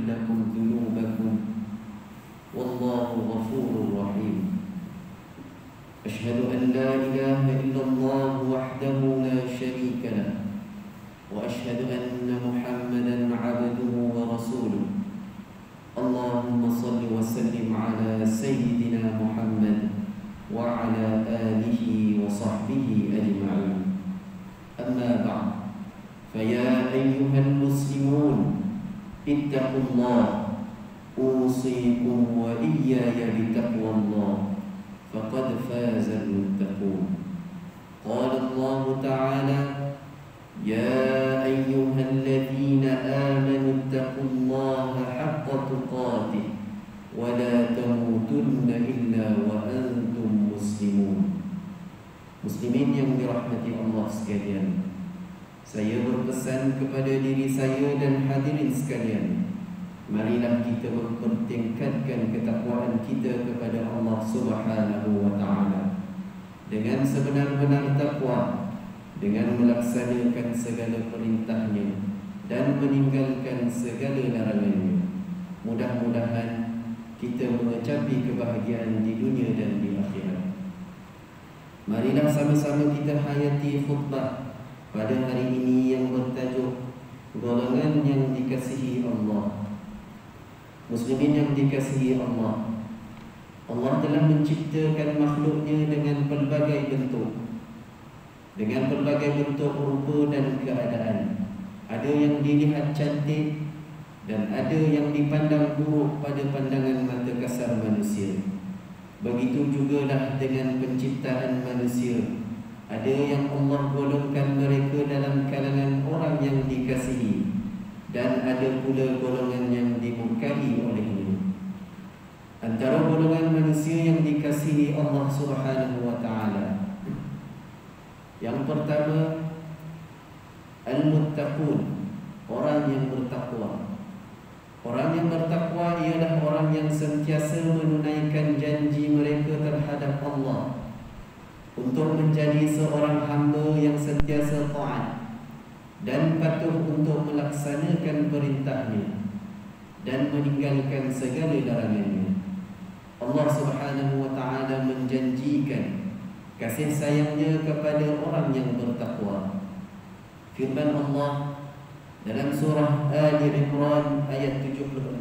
لكم ذنوبكم والله غفور رحيم. أشهد أن لا إله إلا الله وحده لا شريك له وأشهد أن محمدا عبده ورسوله. اللهم صل وسلم على سيدنا محمد وعلى آله وصحبه أجمعين. أما بعد، فيا أيها المسلمون اتقوا الله، أوصيكم وإياي بتقوى الله، فقد فاز المتقون. قال الله تعالى: يا أيها الذين آمنوا اتقوا الله حق تقاته ولا تموتن إلا وأنتم مسلمون. Muslimin yang dirahmati Allah sekalian, saya berpesan kepada diri saya dan hadirin sekalian, marilah kita mempertingkatkan ketakwaan kita kepada Allah Subhanahu wa Ta'ala dengan sebenar-benar takwa, dengan melaksanakan segala perintahnya dan meninggalkan segala larangannya. Mudah-mudahan kita mencapai kebahagiaan di dunia dan di akhirat. Marilah sama-sama kita hayati khutbah pada hari ini yang bertajuk golongan yang dikasihi Allah. Muslimin yang dikasihi Allah, Allah telah menciptakan makhluknya dengan pelbagai bentuk, dengan pelbagai bentuk rupa dan keadaan. Ada yang dilihat cantik dan ada yang dipandang buruk pada pandangan mata kasar manusia. Begitu jugalah dengan penciptaan manusia. Ada yang Allah golongkan mereka dalam kalangan orang yang dikasihi, dan ada pula golongan yang dimurkai olehnya. Antara golongan manusia yang dikasihi Allah Subhanahu wa Ta'ala, yang pertama, al-muttaqun, orang yang bertakwa. Orang yang bertakwa ialah orang yang sentiasa menunaikan janji mereka terhadap Allah untuk menjadi seorang hamba yang sentiasa taat dan patuh untuk melaksanakan perintahnya dan meninggalkan segala larangannya. Allah Subhanahu wa Ta'ala menjanjikan kasih sayangnya kepada orang yang bertakwa. Firman Allah dalam surah Ali Imran ayat 76,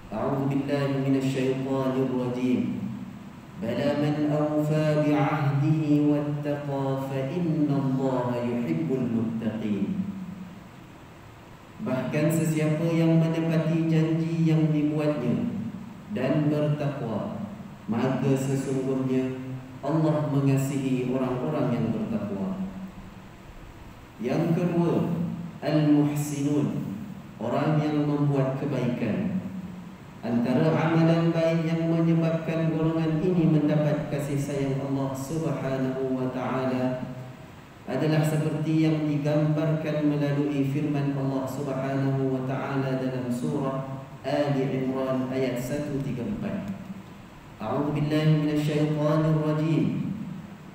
A'udzu billahi minasyaitonir rajim. Bala man awfa bi'ahdihi wattaqa fa innallaha yuhibbul muttaqin. Bahkan sesiapa yang menepati janji yang dibuatnya dan bertakwa, maka sesungguhnya Allah mengasihi orang-orang yang bertakwa. Yang kedua, al-muhsinun, orang yang membuat kebaikan. Antara amalan baik yang menyebabkan golongan ini mendapat kasih sayang Allah Subhanahu wa Ta'ala adalah seperti yang digambarkan melalui firman Allah Subhanahu wa Ta'ala dalam surah Ali Imran ayat 134. A'udzu billahi minasyaitonir rajim.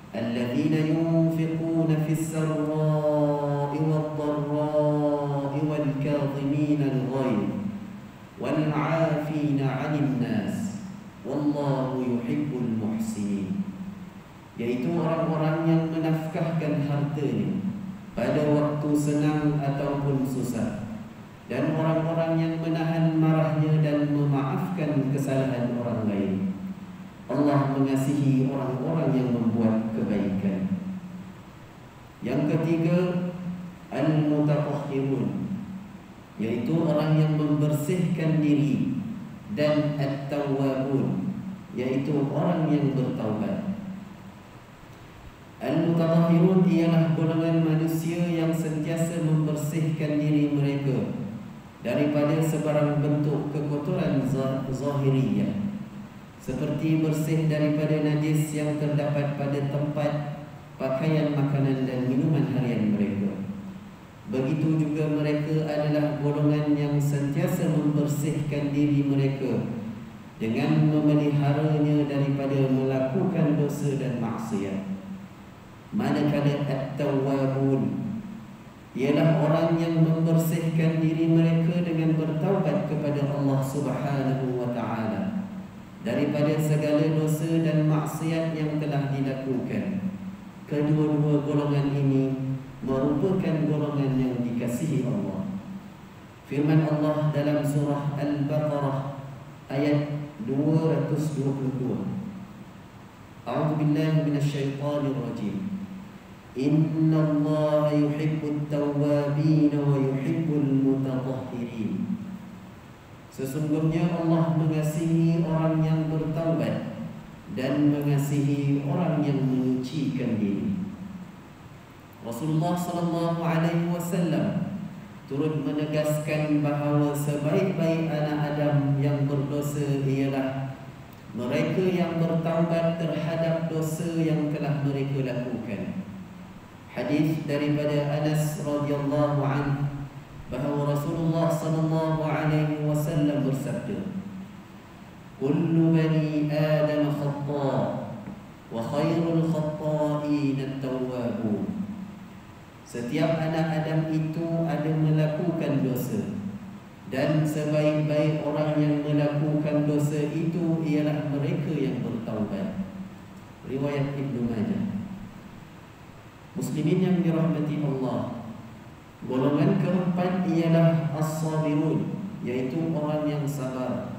Alladzina yunfiquna fis sarra'i wad-dharra'i wal kadhimina al-ghayz wal 'afina 'anil nas wallahu yuhibbul muhsinin. Yaitu orang-orang yang menafkahkan hartanya pada waktu senang ataupun susah, dan orang-orang yang menahan marahnya dan memaafkan kesalahan orang lain. Allah mengasihi orang-orang yang membuat kebaikan. Yang ketiga, al-mutatahhirun, yaitu orang yang membersihkan diri, dan at-tawwabun, yaitu orang yang bertaubat. Al-mutatahhirun ialah golongan manusia yang sentiasa membersihkan diri mereka daripada sebarang bentuk kekotoran zahiriyah, seperti bersih daripada najis yang terdapat pada tempat, pakaian, makanan dan minuman harian mereka. Begitu juga mereka adalah golongan yang sentiasa membersihkan diri mereka dengan memeliharanya daripada melakukan dosa dan maksiat. Manakala at-tawwabun ialah orang yang membersihkan diri mereka dengan bertaubat kepada segala dosa dan maksiat yang telah dilakukan. Kedua-dua golongan ini merupakan golongan yang dikasihi Allah. Firman Allah dalam surah Al-Baqarah ayat 222. A'udzu billahi minasyaitonir rajim. Innallaha yuhibbut tawwabin wa yuhibbul mutatahhirin. Sesungguhnya Allah mengasihi orang yang bertaubat dan mengasihi orang yang menyucikan diri. Rasulullah sallallahu alaihi wasallam turut menegaskan bahawa sebaik-baik anak Adam yang berdosa ialah mereka yang bertaubat terhadap dosa yang telah mereka lakukan. Hadis daripada Anas radhiyallahu anhu bahawa Rasulullah sallallahu alaihi wasallam bersabda, "Kullu bani Adam khata' wa khairul khata'in at-tawwabun." Setiap anak Adam itu ada melakukan dosa, dan sebaik-baik orang yang melakukan dosa itu ialah mereka yang bertaubat. Riwayat Ibnu Majah. Muslimin yang dirahmati Allah, golongan keempat ialah as-sabirun, iaitu orang yang sabar.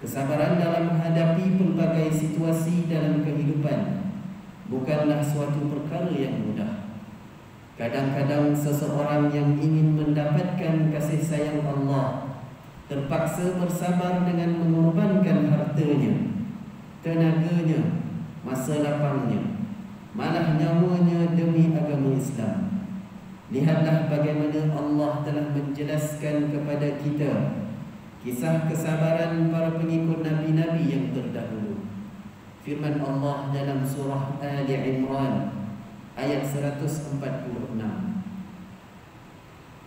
Kesabaran dalam menghadapi pelbagai situasi dalam kehidupan bukanlah suatu perkara yang mudah. Kadang-kadang seseorang yang ingin mendapatkan kasih sayang Allah terpaksa bersabar dengan mengorbankan hartanya, tenaganya, masa lapangnya, malah nyawanya demi agama Islam. Lihatlah bagaimana Allah telah menjelaskan kepada kita kisah kesabaran para pengikut Nabi-Nabi yang terdahulu. Firman Allah dalam surah Ali Imran ayat 146.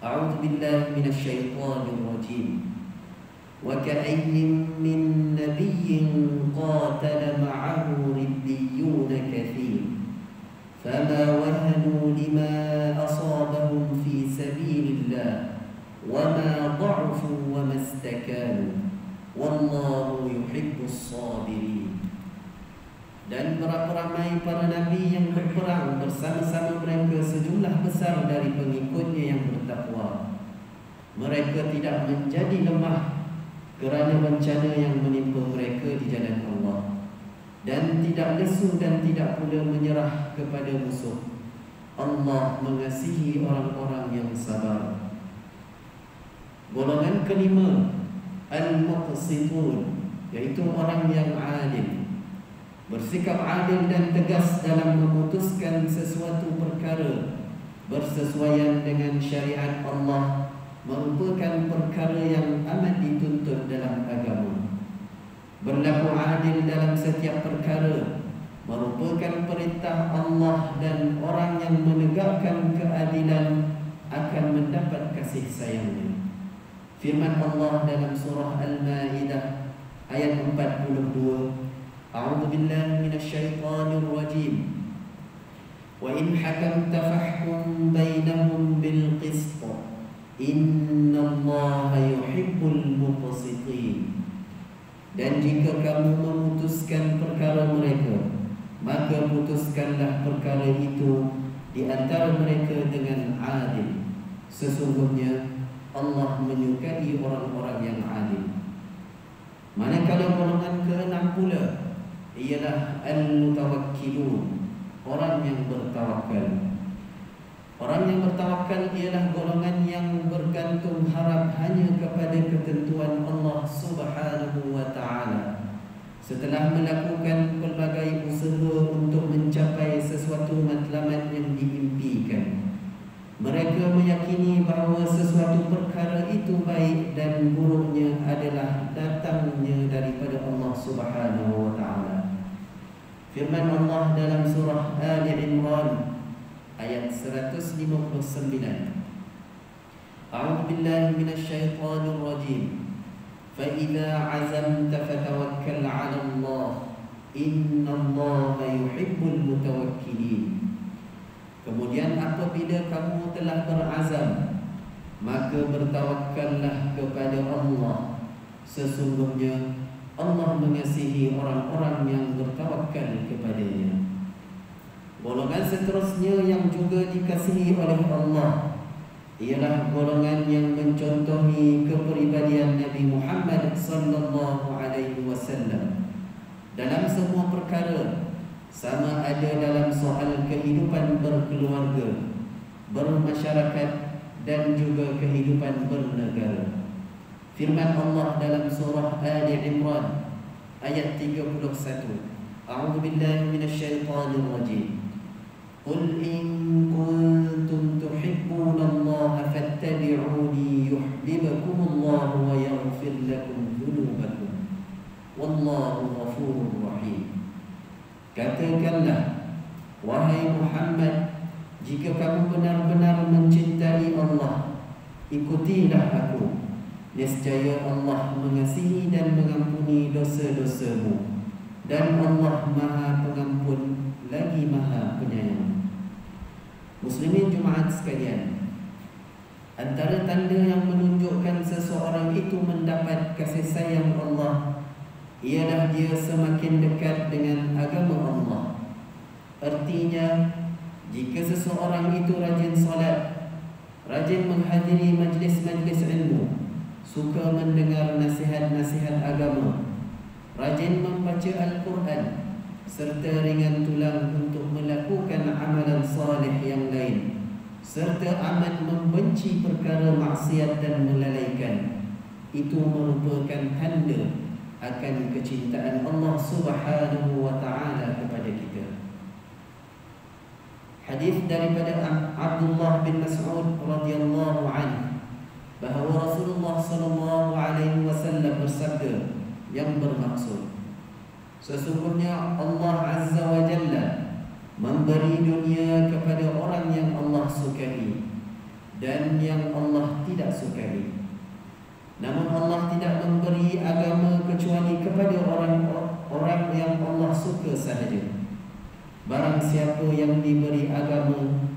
A'udzu billahi minasyaitonir rajim. Wa ka'ayyin min nabiyyin qatala ma'ahu ribbiyun katsir. Fama wahanu lima asabahum fi sabilillah wa ma dha'fu wa mastakanu. Wallahu yuhibbus sabirin. Dan berapa ramai para nabi yang berperang bersama-sama mereka sejumlah besar dari pengikutnya yang bertakwa. Mereka tidak menjadi lemah kerana bencana yang menimpa mereka di jalan Allah, dan tidak lesu dan tidak pula menyerah kepada musuh. Allah mengasihi orang-orang yang sabar. Golongan kelima, al-muqsitun, iaitu orang yang adil, bersikap adil dan tegas dalam memutuskan sesuatu perkara bersesuaian dengan syariat Allah, merupakan perkara yang amat dituntut dalam agama. Berlaku adil dalam setiap perkara merupakan perintah Allah, dan orang yang menegakkan keadilan akan mendapat kasih sayangnya. Firman Allah dalam surah Al-Ma'idah ayat 42, A'udzu billahi minasyaitonir rajim. Wa in hakamta fahkum bainahum bil qist. Innallaha yuhibbul muqsitin. Dan jika kamu memutuskan perkara mereka, maka putuskanlah perkara itu di antara mereka dengan adil. Sesungguhnya Allah menyukai orang-orang yang adil. Manakala golongan ke-6 pula ialah al-mutawakkilun, orang yang bertawakal. Orang yang bertawakal ialah golongan yang bergantung harap hanya kepada ketentuan Allah Subhanahu wa ta'ala. Setelah melakukan pelbagai usaha untuk mencapai sesuatu matlamat yang diimpikan, mereka meyakini bahawa sesuatu perkara itu baik dan buruknya adalah datangnya daripada Allah Subhanahu wa ta'ala. Firman Allah dalam surah Ali Imran ayat 159. A'udzu billahi minasyaitonir rajim. Fa idza 'azamta fatawakkal 'ala Allah. Innallaha yuhibbul mutawakkilin. Kemudian apabila kamu telah berazam, maka bertawakkallah kepada Allah. Sesungguhnya Allah mengasihi orang-orang yang bertawakal kepadanya. Golongan seterusnya yang juga dikasihi oleh Allah ialah golongan yang mencontohi kepribadian Nabi Muhammad sallallahu alaihi wasallam dalam semua perkara, sama ada dalam soal kehidupan berkeluarga, bermasyarakat dan juga kehidupan bernegara. Firman Allah dalam surah Ali Imran ayat 31. A'udzu billahi minasyaitonir rajim. Qul in kuntum tuhibbunallaha fattabi'uni yuhibbukumullahu wa yaghfir lakum dhunubakum. Wallahu ghafurur rahim. Katakanlah, wahai Muhammad, jika kamu benar-benar mencintai Allah, ikutilah aku. Nescaya Allah mengasihi dan mengampuni dosa-dosamu, dan Allah Maha Pengampun lagi Maha Penyayang. Muslimin Jumaat sekalian, antara tanda yang menunjukkan seseorang itu mendapat kasih sayang Allah ialah dia semakin dekat dengan agama Allah. Artinya, jika seseorang itu rajin solat, rajin menghadiri majlis-majlis ilmu, suka mendengar nasihat-nasihat agama, rajin membaca Al-Quran, serta ringan tulang untuk melakukan amalan saleh yang lain, serta amat membenci perkara maksiat dan melalaikan, itu merupakan tanda akan kecintaan Allah Subhanahu wa taala kepada kita. Hadis daripada Abdullah bin Mas'ud radhiyallahu anhu bahawa Rasulullah sallallahu alaihi wasallam bersabda yang bermaksud, sesungguhnya Allah Azza wa Jalla memberi dunia kepada orang yang Allah sukai dan yang Allah tidak sukai. Namun Allah tidak memberi agama kecuali kepada orang yang Allah suka sahaja. Barang siapa yang diberi agama,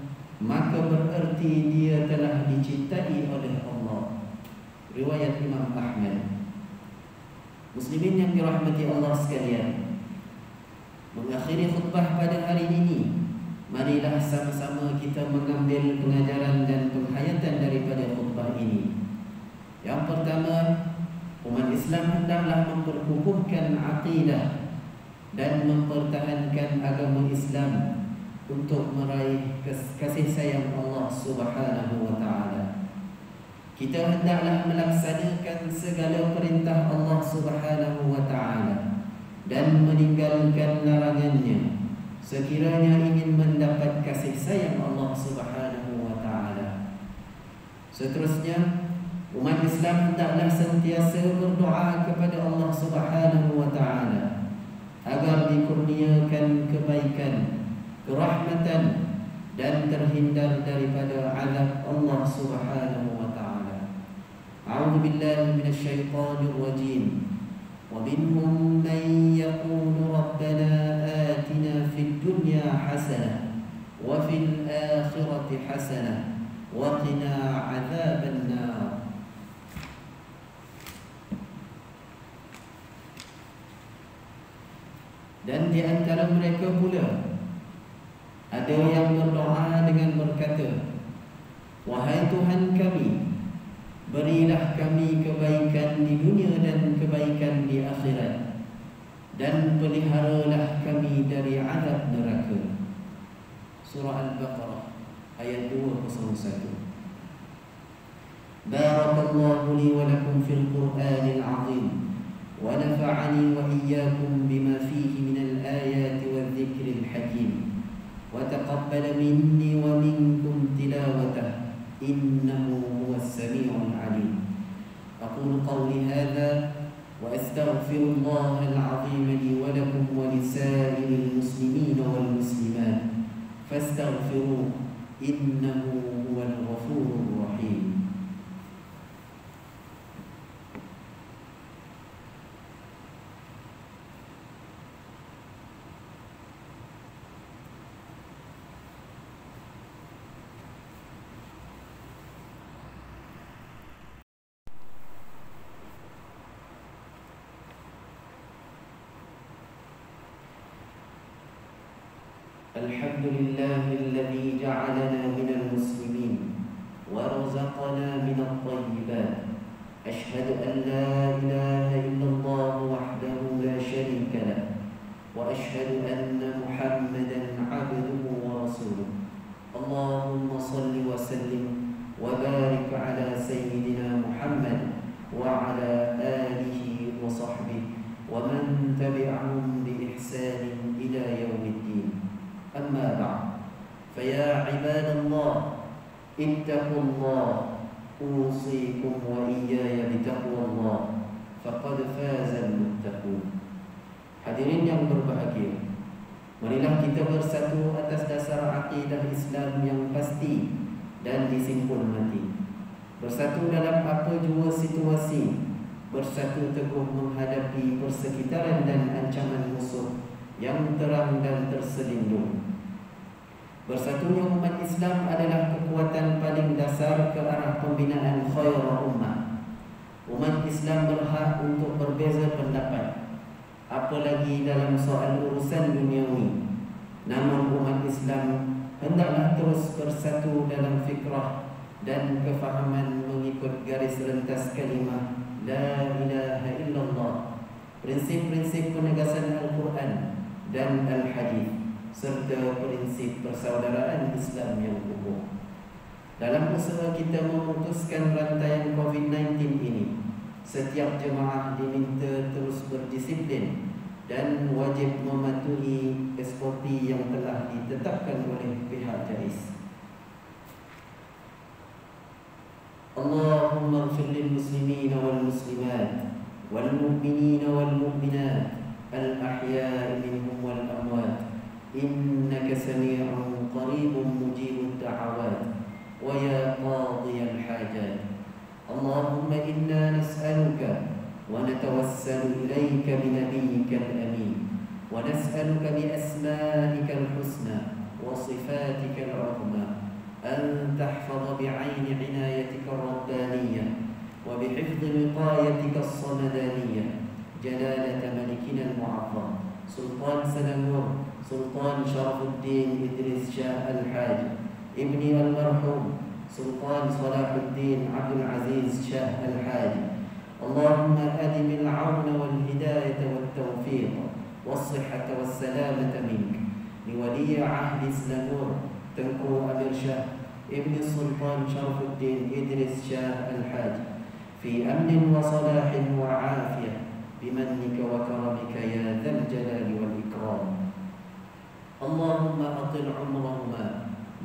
maka bererti dia telah dicintai oleh Allah. Riwayat Imam Ahmad. Muslimin yang dirahmati Allah sekalian, mengakhiri khutbah pada hari ini, marilah sama-sama kita mengambil pengajaran dan penghayatan daripada khutbah ini. Yang pertama, umat Islam hendaklah memperkukuhkan akidah dan mempertahankan agama Islam untuk meraih kasih sayang Allah Subhanahu wa taala. Kita hendaklah melaksanakan segala perintah Allah Subhanahu wa taala dan meninggalkan larangannya sekiranya ingin mendapat kasih sayang Allah Subhanahu wa taala. Seterusnya, umat Islam hendaklah sentiasa berdoa kepada Allah Subhanahu wa taala agar dikurniakan kebaikan, kerahmatan dan terhindar daripada azab Allah Subhanahu wa taala. A'udzu billahi minasyaitonir rajim. Wa minhum man yaqulu rabbana atina fid dunya hasanah wa fil akhirati hasanah wa qina 'adzaban nar. Dan di antara mereka pula ada yang berdoa dengan berkata, wahai Tuhan kami, berilah kami kebaikan di dunia dan kebaikan di akhirat, dan peliharalah kami dari azab neraka. Surah Al-Baqarah ayat 201. Barakallahu li wa lakum fil Qur'anil 'azim. ونفعني وإياكم بما فيه من الآيات والذكر الحكيم وتقبل مني ومنكم تلاوته إنه هو السميع العليم. أقول قولي هذا وأستغفر الله العظيم لي ولكم ولسائر المسلمين والمسلمات فاستغفروه إنه هو الغفور الرحيم. الحمد لله الذي جعلنا من المسلمين ورزقنا من الطيبات. أشهد أن لا إله إلا الله وحده لا شريك له، وأشهد أن محمدا عبده ورسوله. اللهم صل وسلم وبارك على سيدنا محمد وعلى آله وصحبه ومن تبعهم بإحسان إلى يوم الدين. أما بعد، فيا عباد الله اتقوا الله، أوصيكم وإياي بتقوى الله، فقد فاز المتقون. Hadirin yang berbahagia, marilah kita bersatu atas dasar akidah Islam yang pasti dan disimpul mati. Bersatu dalam apa jua situasi, bersatu teguh menghadapi persekitaran dan ancaman musuh yang terang dan terselindung. Bersatunya umat Islam adalah kekuatan paling dasar ke arah pembinaan khairul ummah. Umat Islam berhak untuk berbeza pendapat, apalagi dalam soal urusan duniawi. Namun umat Islam hendaklah terus bersatu dalam fikrah dan kefahaman mengikut garis rentas kalimah La ilaha illallah, prinsip-prinsip penegasan Al-Quran dan Al-Hadis, serta prinsip persaudaraan Islam yang utuh. Dalam usaha kita memutuskan rantaian COVID-19 ini, setiap jemaah diminta terus berdisiplin dan wajib mematuhi SOP yang telah ditetapkan oleh pihak JAIS. Allahumma ighfir lil muslimin wal muslimat wal mu'minin wal mu'minat al ahya'i minhum wal amwat innaka sami'un qaribun mujibud da'awat wa ya qadiyal hajat. Allahumma inna nas'aluka ونتوسل إليك بنبيك الأمين ونسألك بأسمائك الحسنى وصفاتك العظمى أن تحفظ بعين عنايتك الربانية وبحفظ وقايتك الصمدانية جلالة ملكنا المعظم سلطان سلمور سلطان شرف الدين إدريس شاه الحاج ابني المرحوم سلطان صلاح الدين عبد العزيز شاه الحاج. اللهم أدم العون والهداية والتوفيق والصحة والسلامة منك لولي عهد سلمور تنكو أمير شاه ابن السلطان شرف الدين إدريس شاه الحاج في أمن وصلاح وعافية بمنك وكرمك يا ذا الجلال والإكرام. اللهم أطل عمرهما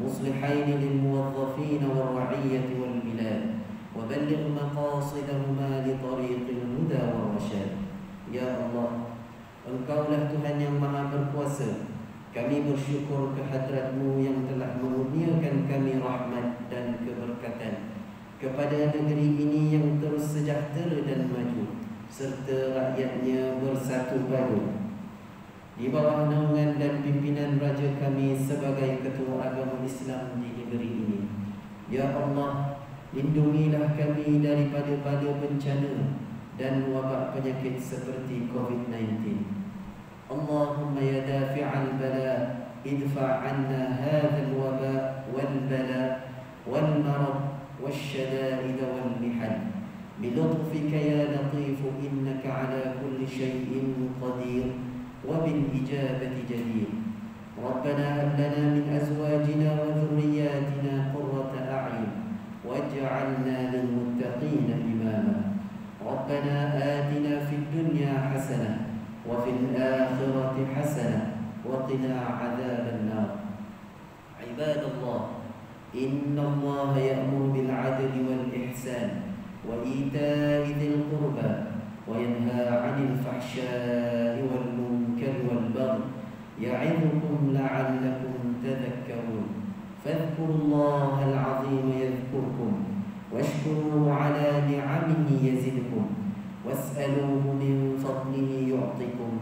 مصلحين للموظفين والرعية والبلاد وبلغ مقاصدهما لطريق الهدى والرشاد. Ya Allah, Engkaulah Tuhan yang Maha Berkuasa. Kami bersyukur kehadrat-Mu yang telah menurniakan kami rahmat dan keberkatan kepada negeri ini yang terus sejahtera dan maju, serta rakyatnya bersatu padu di bawah naungan dan pimpinan Raja kami sebagai Ketua Agama Islam di negeri ini. Ya Allah, lindungilah kami daripada bencana dan wabak penyakit seperti COVID-19. Allahumma ya dafi'al bala idfa' anna hadzal waba wal bala wal marad wasyada'id wal mihal bilutfika ya latif innaka ala kulli shay'in qadir wa bil ijabati jadir. Rabbana hab lana min azwajina wa dhurriyyatina qurrata a'yun واجعلنا للمتقين إماما. ربنا آتنا في الدنيا حسنة وفي الآخرة حسنة وقنا عذاب النار. عباد الله، إن الله يأمر بالعدل والإحسان وإيتاء ذي القربى وينهى عن الفحشاء والمنكر والبغي يعظكم لعلكم تذكرون. فاذكروا الله العظيم يذكركم واشكروه على نعمه يزدكم واسألوه من فضله يعطكم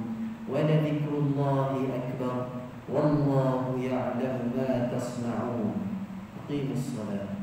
ولذكر الله أكبر والله يعلم ما تصنعون. أقيموا الصلاة.